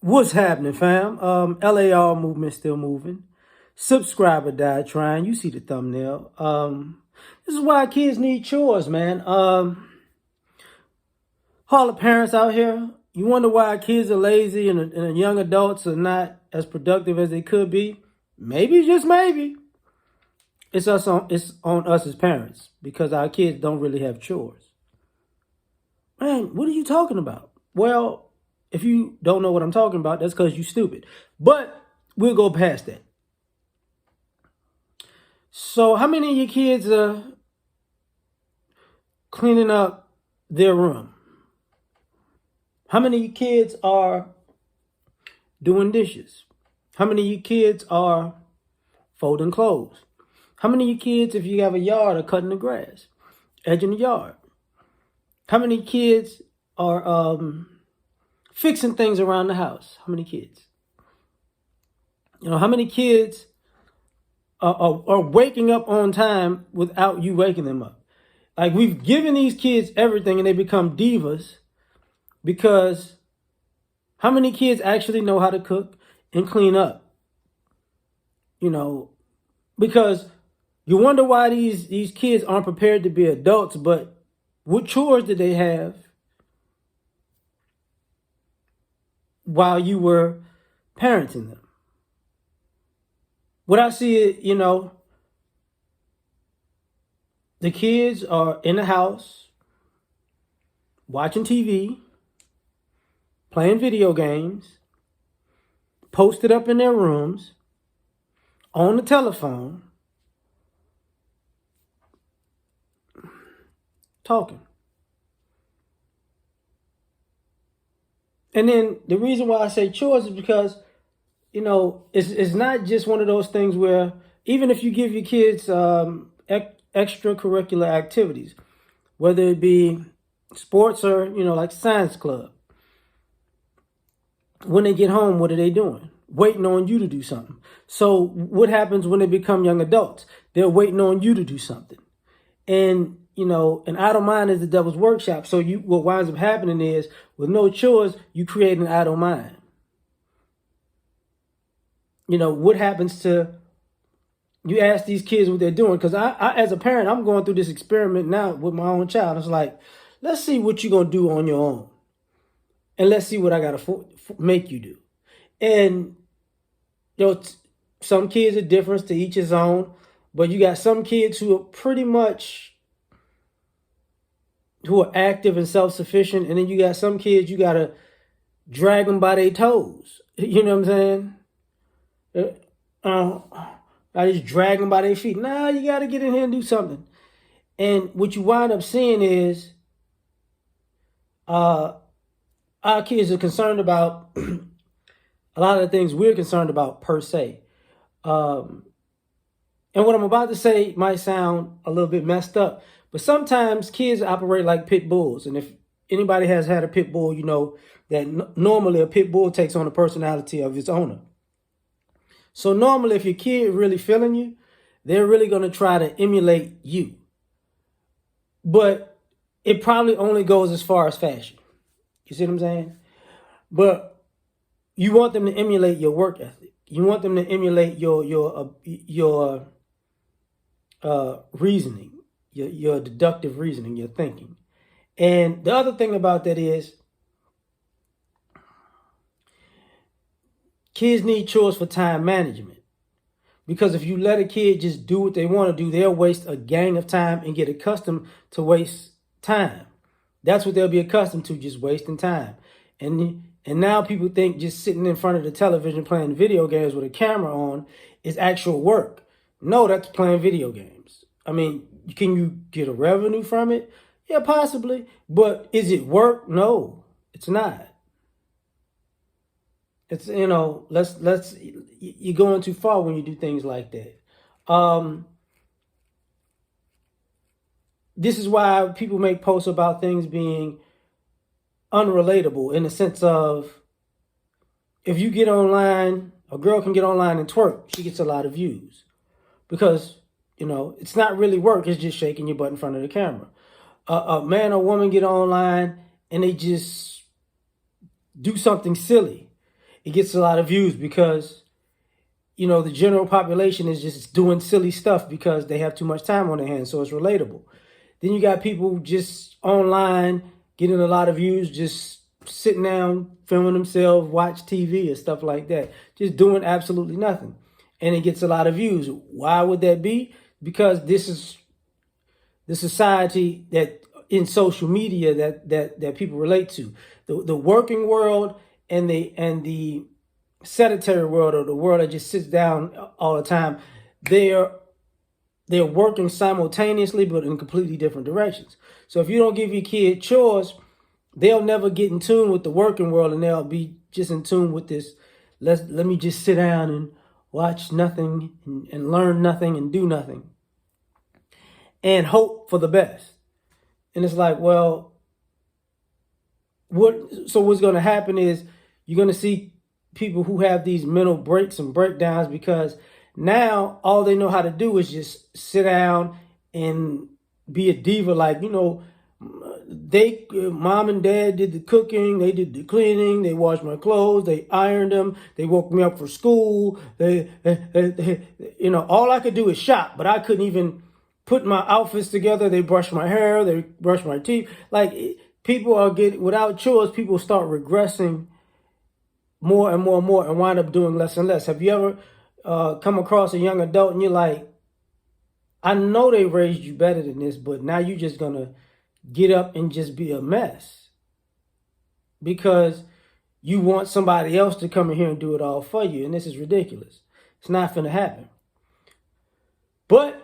What's happening, fam? L.A.R. movement still moving. Subscriber died trying. You see the thumbnail. This is why kids need chores, man. All the parents out here, you wonder why kids are lazy and young adults are not as productive as they could be. Maybe, just maybe, it's on us as parents because our kids don't really have chores. Man, what are you talking about? Well, if you don't know what I'm talking about, that's because you're stupid. But we'll go past that. So, how many of your kids are cleaning up their room? How many of your kids are doing dishes? How many of your kids are folding clothes? How many of your kids, if you have a yard, are cutting the grass, edging the yard? How many kids are fixing things around the house? How many kids? How many kids are waking up on time without you waking them up? Like, we've given these kids everything and they become divas because how many kids actually know how to cook and clean up? Because you wonder why these kids aren't prepared to be adults, but what chores did they have while you were parenting them? What I see, the kids are in the house watching TV, playing video games, posted up in their rooms, on the telephone, talking. And then the reason why I say chores is because, it's not just one of those things where even if you give your kids extracurricular activities, whether it be sports or, like science club, when they get home, what are they doing? Waiting on you to do something. So what happens when they become young adults? They're waiting on you to do something. And, an idle mind is the devil's workshop. So what winds up happening is with no chores, you create an idle mind. What happens to, you ask these kids what they're doing. Because I, as a parent, I'm going through this experiment now with my own child. It's like, let's see what you're going to do on your own. And let's see what I got to make you do. And, some kids are different, to each his own. But you got some kids who are pretty much, who are active and self-sufficient. And then you got some kids, you got to drag them by their toes. You know what I'm saying? I just drag them by their feet. Nah, you got to get in here and do something. And what you wind up seeing is our kids are concerned about a lot of the things we're concerned about per se. And what I'm about to say might sound a little bit messed up, but sometimes kids operate like pit bulls. And if anybody has had a pit bull, you know that normally a pit bull takes on the personality of its owner. So normally if your kid really feeling you, they're really going to try to emulate you. But it probably only goes as far as fashion. You see what I'm saying? But you want them to emulate your work ethic. You want them to emulate your reasoning, your deductive reasoning, your thinking. And the other thing about that is kids need chores for time management. Because if you let a kid just do what they want to do, they'll waste a gang of time and get accustomed to waste time. That's what they'll be accustomed to, just wasting time. And now people think just sitting in front of the television playing video games with a camera on is actual work. No, that's playing video games. I mean, can you get a revenue from it? Yeah, possibly. But is it work? No, it's not. It's, you're going too far when you do things like that. This is why people make posts about things being unrelatable, in the sense of, if you get online, a girl can get online and twerk, she gets a lot of views. Because, it's not really work, it's just shaking your butt in front of the camera. A man or woman get online and they just do something silly. it gets a lot of views because, you know, the general population is just doing silly stuff because they have too much time on their hands, so it's relatable. Then you got people just online getting a lot of views, just sitting down, filming themselves, watch TV and stuff like that, just doing absolutely nothing. And it gets a lot of views. Why would that be? Because this is the society that in social media that people relate to. The working world and the sedentary world, or the world that just sits down all the time, they're working simultaneously but in completely different directions. So if you don't give your kid chores, they'll never get in tune with the working world, and they'll be just in tune with this. Let me just sit down and watch nothing and learn nothing and do nothing and hope for the best. And it's like, well, what's going to happen is you're going to see people who have these mental breaks and breakdowns because now all they know how to do is just sit down and be a diva. Like, you know, mom and dad did the cooking, they did the cleaning, they washed my clothes, they ironed them, they woke me up for school. You know, all I could do is shop, but I couldn't even put my outfits together. They brushed my hair, they brushed my teeth. Like, people are getting, without chores, people start regressing more and more and more and wind up doing less and less. Have you ever come across a young adult and you're like, I know they raised you better than this, but now you're just going to get up and just be a mess because you want somebody else to come in here and do it all for you. And this is ridiculous. It's not going to happen. But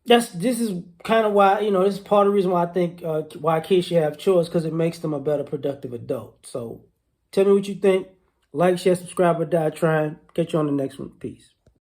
this is kind of why, you know, this is part of the reason why I think why kids should have chores, because it makes them a better productive adult. So tell me what you think. Like, share, subscribe, or die trying. Catch you on the next one. Peace.